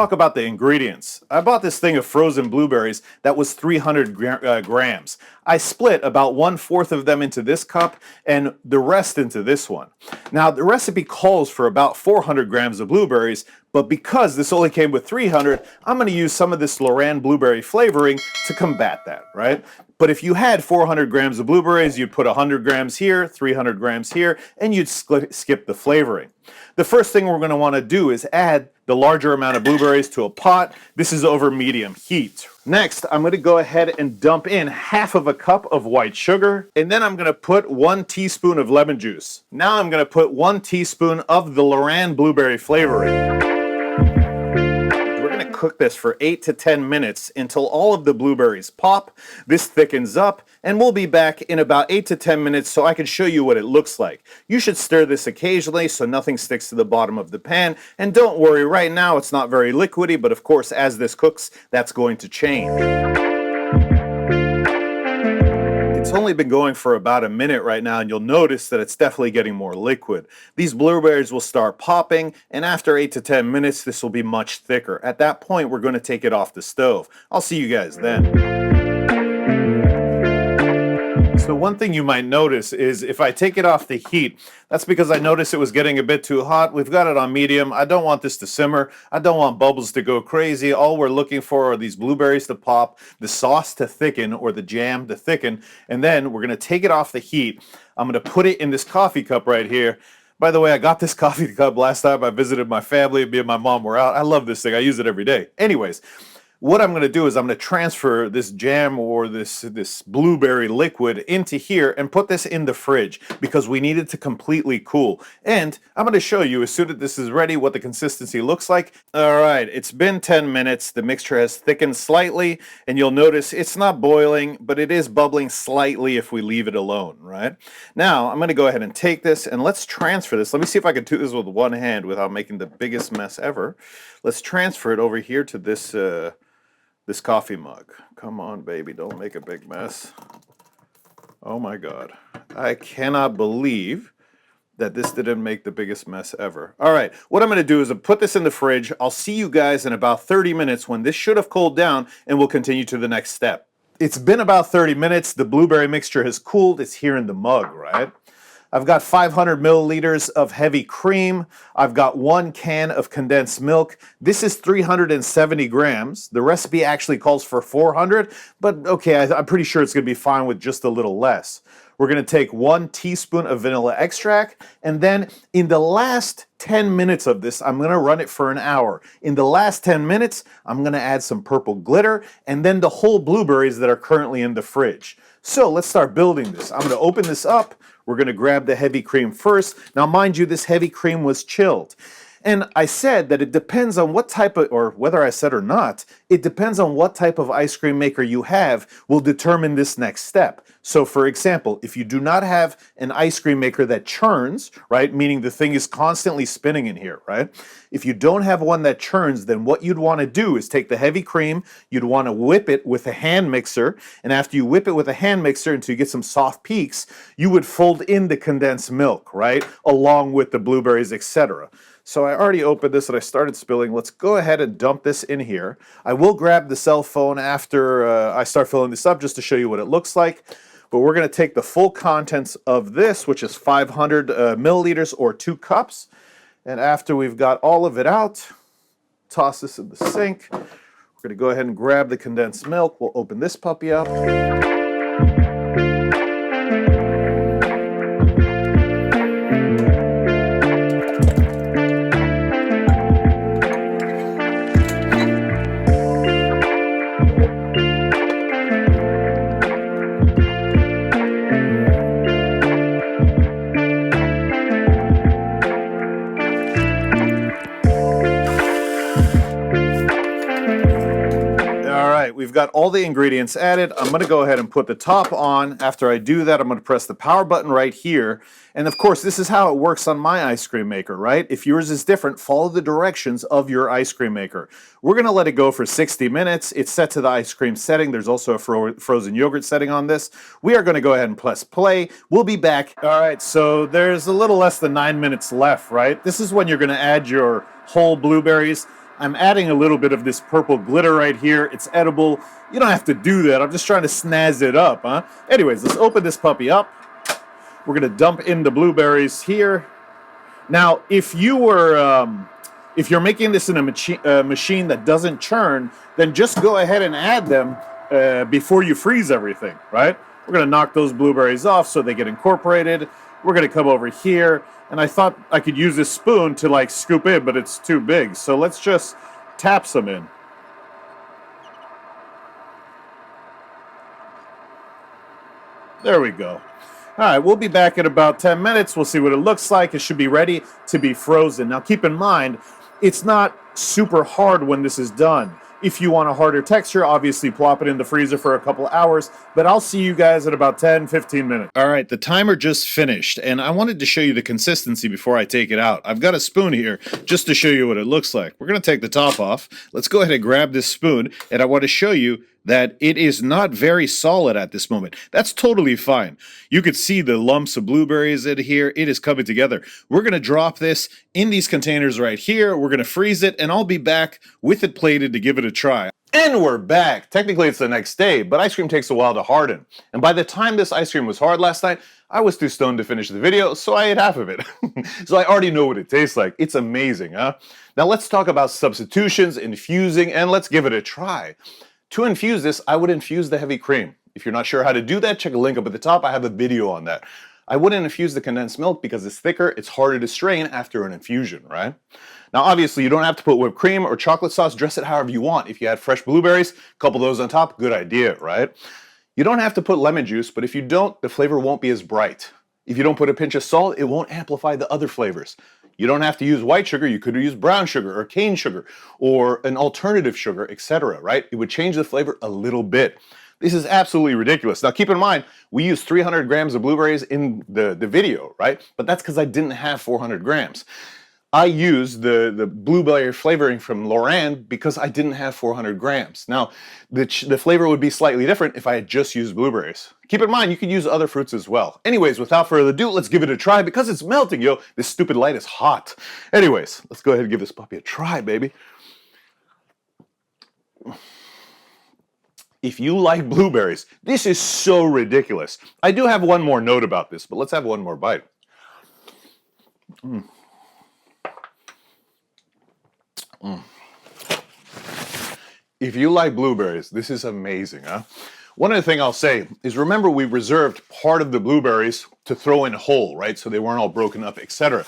talk about the ingredients. I bought this thing of frozen blueberries that was 300 grams. I split about 1/4 of them into this cup and the rest into this one. Now the recipe calls for about 400 grams of blueberries, but because this only came with 300, I'm going to use some of this LorAnn blueberry flavoring to combat that, right? But if you had 400 grams of blueberries, you'd put 100 grams here, 300 grams here, and you'd skip the flavoring. The first thing we're going to want to do is add the larger amount of blueberries to a pot. This is over medium heat. Next, I'm going to go ahead and dump in 1/2 a cup of white sugar, and then I'm going to put 1 teaspoon of lemon juice. Now I'm going to put 1 teaspoon of the LorAnn blueberry flavoring. Cook this for 8 to 10 minutes until all of the blueberries pop. This thickens up, and we'll be back in about 8 to 10 minutes so I can show you what it looks like. You should stir this occasionally so nothing sticks to the bottom of the pan, and don't worry, right now it's not very liquidy, but of course as this cooks, that's going to change. It's only been going for about a minute right now, and you'll notice that it's definitely getting more liquid. These blueberries will start popping, and after 8 to 10 minutes, this will be much thicker. At that point, we're going to take it off the stove. I'll see you guys then. So one thing you might notice is if I take it off the heat, that's because I noticed it was getting a bit too hot. We've got it on medium. I don't want this to simmer. I don't want bubbles to go crazy. All we're looking for are these blueberries to pop, the sauce to thicken, or the jam to thicken, and then we're going to take it off the heat. I'm going to put it in this coffee cup right here. By the way, I got this coffee cup last time I visited my family. Me and my mom were out. I love this thing. I use it every day. Anyways, what I'm going to do is I'm going to transfer this jam or this blueberry liquid into here and put this in the fridge because we need it to completely cool. And I'm going to show you as soon as this is ready what the consistency looks like. All right, it's been 10 minutes. The mixture has thickened slightly, and you'll notice it's not boiling, but it is bubbling slightly if we leave it alone, right? Now, I'm going to go ahead and take this and let's transfer this. Let me see if I can do this with one hand without making the biggest mess ever. Let's transfer it over here to this coffee mug. Come on, baby, don't make a big mess. Oh my God. I cannot believe that this didn't make the biggest mess ever. All right, what I'm going to do is put this in the fridge. I'll see you guys in about 30 minutes when this should have cooled down, and we'll continue to the next step. It's been about 30 minutes. The blueberry mixture has cooled. It's here in the mug, right? I've got 500 milliliters of heavy cream. I've got 1 can of condensed milk. This is 370 grams. The recipe actually calls for 400, but okay, I'm pretty sure it's going to be fine with just a little less. We're going to take 1 teaspoon of vanilla extract, and then in the last 10 minutes of this, I'm going to run it for an hour. In the last 10 minutes, I'm going to add some purple glitter, and then the whole blueberries that are currently in the fridge. So let's start building this. I'm going to open this up. We're going to grab the heavy cream first. Now, mind you, this heavy cream was chilled. And I said that it depends on what type of, or whether I said or not, it depends on what type of ice cream maker you have will determine this next step. So for example, if you do not have an ice cream maker that churns, right, meaning the thing is constantly spinning in here, right? If you don't have one that churns, then what you'd want to do is take the heavy cream, you'd want to whip it with a hand mixer, and after you whip it with a hand mixer until you get some soft peaks, you would fold in the condensed milk, right, along with the blueberries, etc. So I already opened this and I started spilling. Let's go ahead and dump this in here. I will grab the cell phone after I start filling this up just to show you what it looks like. But we're going to take the full contents of this, which is 500 milliliters or 2 cups. And after we've got all of it out, toss this in the sink. We're going to go ahead and grab the condensed milk. We'll open this puppy up. We've got all the ingredients added. I'm going to go ahead and put the top on. After I do that, I'm going to press the power button right here. And of course, this is how it works on my ice cream maker, right? If yours is different, follow the directions of your ice cream maker. We're going to let it go for 60 minutes. It's set to the ice cream setting. There's also a frozen yogurt setting on this. We are going to go ahead and press play. We'll be back. All right, so there's a little less than 9 minutes left, right? This is when you're going to add your whole blueberries. I'm adding a little bit of this purple glitter right here. It's edible. You don't have to do that. I'm just trying to snazz it up, huh? Anyways, let's open this puppy up. We're going to dump in the blueberries here. Now, if you're making this in a machine that doesn't churn, then just go ahead and add them before you freeze everything, right? We're going to knock those blueberries off so they get incorporated. We're going to come over here, and I thought I could use this spoon to like scoop in, but it's too big. So let's just tap some in. There we go. All right, we'll be back in about 10 minutes. We'll see what it looks like. It should be ready to be frozen. Now, keep in mind, it's not super hard when this is done. If you want a harder texture, obviously plop it in the freezer for a couple hours, but I'll see you guys in about 10, 15 minutes. All right, the timer just finished, and I wanted to show you the consistency before I take it out. I've got a spoon here just to show you what it looks like. We're going to take the top off. Let's go ahead and grab this spoon, and I want to show you that it is not very solid at this moment. That's totally fine. You could see the lumps of blueberries in here. It is coming together. We're going to drop this in these containers right here. We're going to freeze it, and I'll be back with it plated to give it a try. And we're back. Technically, it's the next day, but ice cream takes a while to harden. And by the time this ice cream was hard last night, I was too stoned to finish the video, so I ate half of it. So I already know what it tastes like. It's amazing, huh? Now let's talk about substitutions, infusing, and let's give it a try. To infuse this, I would infuse the heavy cream. If you're not sure how to do that, check a link up at the top. I have a video on that. I wouldn't infuse the condensed milk because it's thicker, it's harder to strain after an infusion, right? Now, obviously, you don't have to put whipped cream or chocolate sauce. Dress it however you want. If you had fresh blueberries, a couple of those on top, good idea, right? You don't have to put lemon juice, but if you don't, the flavor won't be as bright. If you don't put a pinch of salt, it won't amplify the other flavors. You don't have to use white sugar. You could use brown sugar or cane sugar or an alternative sugar, etc., right? It would change the flavor a little bit. This is absolutely ridiculous. Now, keep in mind, we used 300 grams of blueberries in the video, right? But that's because I didn't have 400 grams. I used the blueberry flavoring from LorAnn because I didn't have 400 grams. Now, the flavor would be slightly different if I had just used blueberries. Keep in mind, you could use other fruits as well. Anyways, without further ado, let's give it a try because it's melting, yo. This stupid light is hot. Anyways, let's go ahead and give this puppy a try, baby. If you like blueberries, this is so ridiculous. I do have one more note about this, but let's have one more bite. If you like blueberries, this is amazing, huh? One other thing I'll say is remember we reserved part of the blueberries to throw in whole, right? So they weren't all broken up, etc.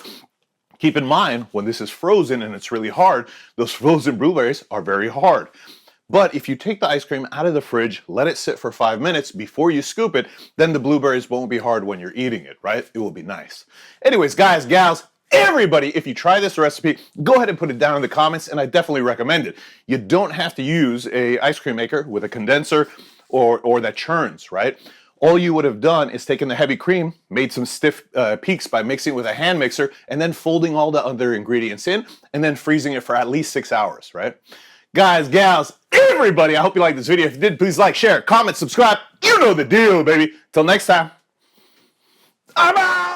Keep in mind, when this is frozen and it's really hard, those frozen blueberries are very hard. But if you take the ice cream out of the fridge, let it sit for 5 minutes before you scoop it, then the blueberries won't be hard when you're eating it, right? It will be nice. Anyways, guys, gals, everybody, if you try this recipe, go ahead and put it down in the comments, and I definitely recommend it. You don't have to use an ice cream maker with a condenser or that churns, right? All you would have done is taken the heavy cream, made some stiff peaks by mixing it with a hand mixer, and then folding all the other ingredients in, and then freezing it for at least 6 hours, right? Guys, gals, everybody, I hope you liked this video. If you did, please like, share, comment, subscribe. You know the deal, baby. Till next time, I'm out!